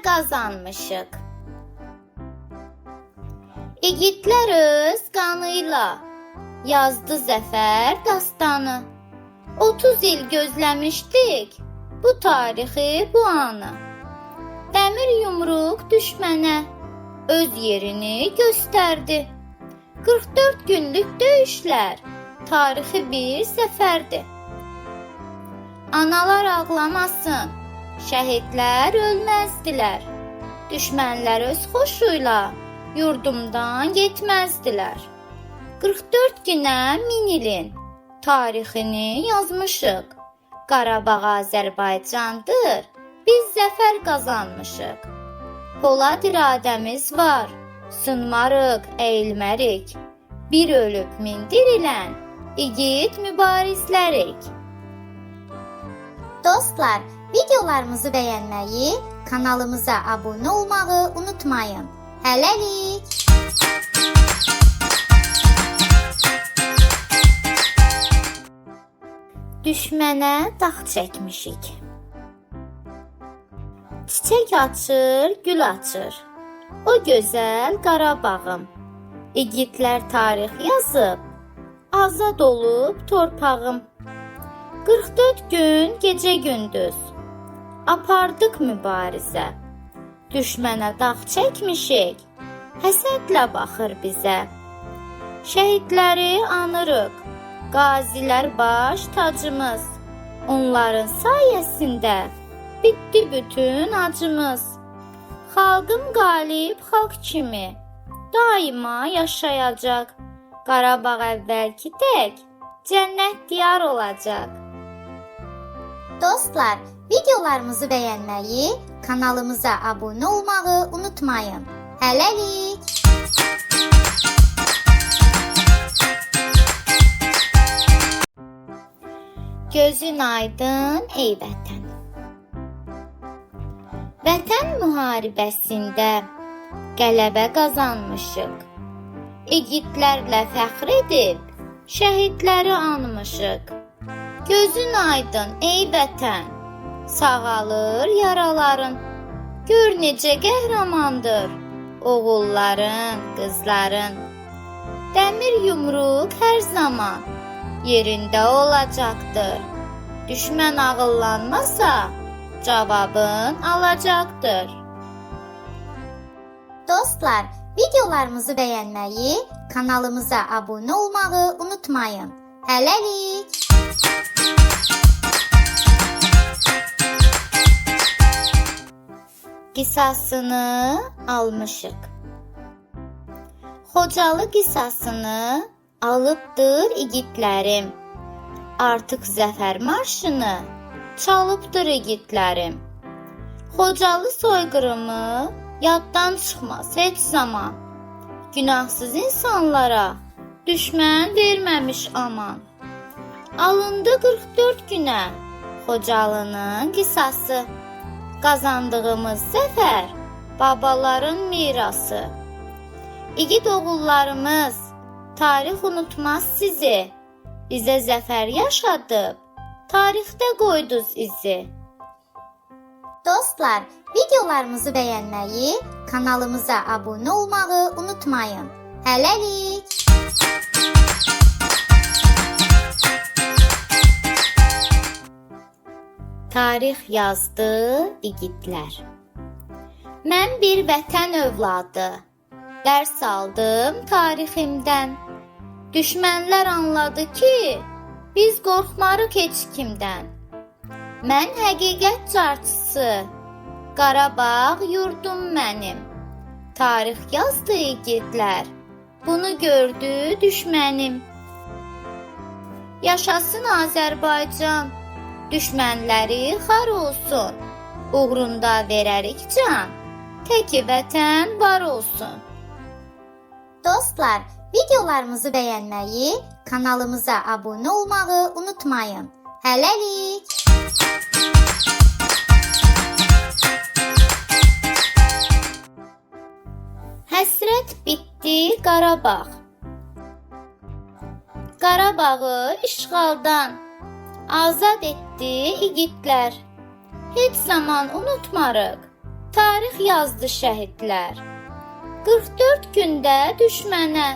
qazanmışıq. İgidlər öz qanıyla yazdı zəfər dastanı. 30 il gözləmişdik bu tarixi, bu anı. Dəmir yumruq düşmənə öz yerini göstərdi. 44 günlük döyüşlər tarixi bir zəfərdir. Analar ağlamasın, şəhidlər ölməzdilər. Düşmənlər öz xoşuyla yurdumdan getməzdilər. 44 günə 1000 ilin tarixini yazmışıq. Qarabağ Azərbaycandır, biz zəfər qazanmışıq. Polad iradəmiz var, sınmarıq, əyilmərik. Bir ölüb min dirilən igid mübarizlərik. Dostlar, videolarımızı bəyənməyi, kanalımıza abunə olmağı unutmayın. Hələlik! Düşmənə dağ çəkmişik. Çiçək açır, gül açır. O gözəl Qarabağım. İgidlər tarix yazıb, azad olub torpağım. 44 gün gecə gündüz apardıq mübarizə. Düşmənə dağ çəkmişik, həsədlə baxır bizə. Şəhidləri anırıq, qazilər baş tacımız. Onların sayəsində bitdi bütün acımız. Xalqım qalib xalq kimi daima yaşayacaq. Qarabağ əvvəlki tək cənnət diyar olacaq. Dostlar, videolarımızı bəyənməyi, kanalımıza abunə olmağı unutmayın. Hələlik! Gözün aydın ey vətən. Vətən müharibəsində qələbə qazanmışıq. İgidlərlə fəxr edib şəhidləri anmışıq. Gözün aydın ey vətən, sağalır yaraların. Gör necə qəhrəmandır oğulların, qızların. Dəmir yumruq hər zaman yerində olacaqdır. Düşmən ağıllanmasa cavabın alacaqdır. Dostlar, videolarımızı bəyənməyi, kanalımıza abunə olmağı unutmayın. Hələlik! Qisasını almışıq. Xocalı qisasını alıbdır igidlərim. Artıq zəfər marşını çalıbdır igidlərim. Xocalı soyqırımı yaddan çıxmaz heç zaman. Günahsız insanlara düşmən verməmiş aman. Alındı 44 günə Xocalının qisası. Qazandığımız zəfər babaların mirası. İgid oğullarımız, tarix unutmaz sizi. Bizə zəfər yaşadıb, tarixdə qoyduz izi. Dostlar, videolarımızı bəyənməyi, kanalımıza abunə olmağı unutmayın. Hələlik! Tarix yazdı igidlər. Mən bir vətən övladı, dərs aldım tariximdən. Düşmənlər anladı ki, biz qorxmarıq heç kimdən. Mən həqiqət carçısı, Qarabağ yurdum mənim. Tarix yazdı igidlər, bunu gördü düşmənim. Yaşasın Azərbaycan, düşmənləri xar olsun. Uğrunda verərik can, təki vətən var olsun. Dostlar, videolarımızı bəyənməyi, kanalımıza abunə olmağı unutmayın. Hələlik! Həsrət bitdi Qarabağ. Qarabağı işğaldan azad etdi igidlər. Heç zaman unutmarıq tarix yazdı şəhidlər. 44 gündə düşmənə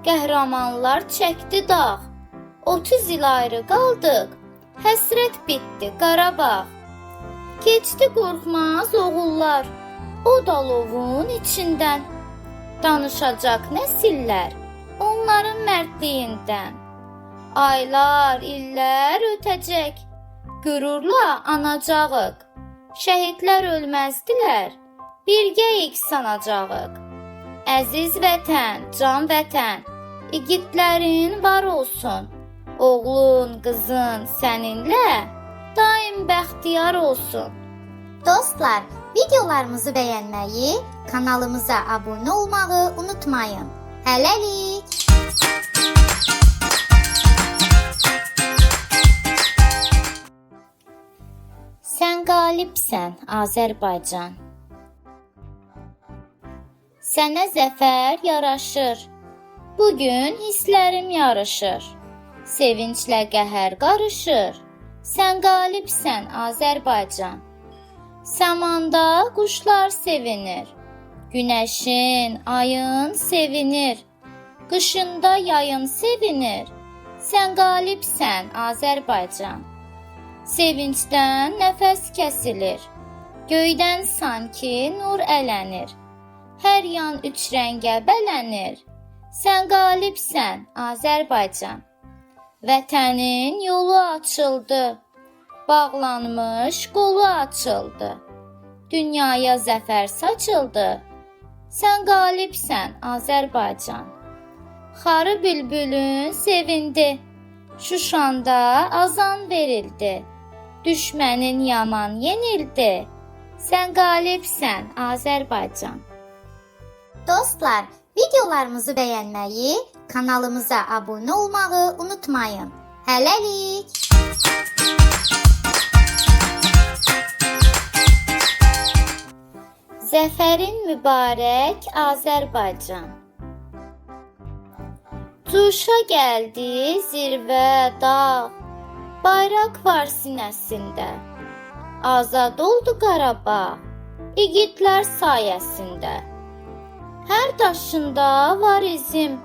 qəhrəmanlar çəkdi dağ. 30 il ayrı qaldıq, həsrət bitdi Qarabağ. Keçdi qorxmaz oğullar, o dalovun içindən. Danışacaq nəsillər onların mərdliyindən. Aylar, illər ötəcək, qürurla anacağıq. Şəhidlər ölməzdilər, birgəyik sanacağıq. Əziz vətən, can vətən, igidlərin var olsun. Oğlun, qızın səninlə daim bəxtiyar olsun. Dostlar, videolarımızı bəyənməyi, kanalımıza abunə olmağı unutmayın. Hələlik! Sən qalibsən, Azərbaycan. Sənə zəfər yaraşır. Bugün hisslərim yarışır. Sevinclə qəhər qarışır. Sən qalibsən, Azərbaycan. Səmanda quşlar sevinir. Günəşin, ayın sevinir. Qışında yayın sevinir. Sən qalibsən, Azərbaycan. Sevincdən nəfəs kəsilir. Göydən sanki nur ələnir. Hər yan üç rəngə bələnir. Sən qalibsən, Azərbaycan. Vətənin yolu açıldı. Bağlanmış qolu açıldı. Dünyaya zəfər saçıldı. Sən qalibsən, Azərbaycan. Xarı bülbülün sevindi. Şuşanda azan verildi. Düşmənin yaman yenildi. Sən qalibsən, Azərbaycan. Dostlar, videolarımızı bəyənməyi, kanalımıza abunə olmağı unutmayın. Hələlik! Zəfərin mübarək Azərbaycan. Cuşa gəldi zirvə dağ, bayraq var sinəsində. Azad oldu Qarabağ, igidlər sayəsində. Hər daşında var izim,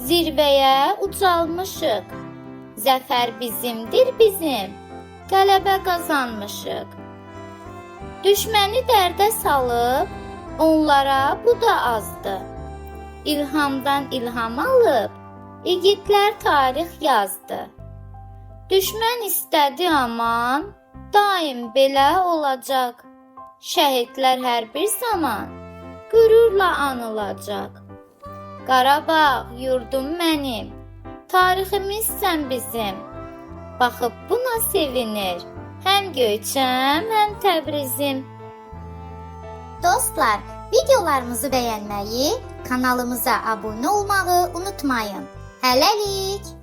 zirvəyə ucalmışıq. Zəfər bizimdir bizim, qələbə qazanmışıq. Düşməni dərdə salıb, onlara bu da azdı. İlhamdan ilham alıb, igidlər tarix yazdı. Düşmən istədi aman, daim belə olacaq. Şəhidlər hər bir zaman qürurla anılacaq. Qarabağ, yurdum mənim, tariximizsən bizim. Baxıb buna sevinir, həm Göyçəm, həm Təbrizim. Dostlar, videolarımızı bəyənməyi, kanalımıza abunə olmağı unutmayın. Hələlik!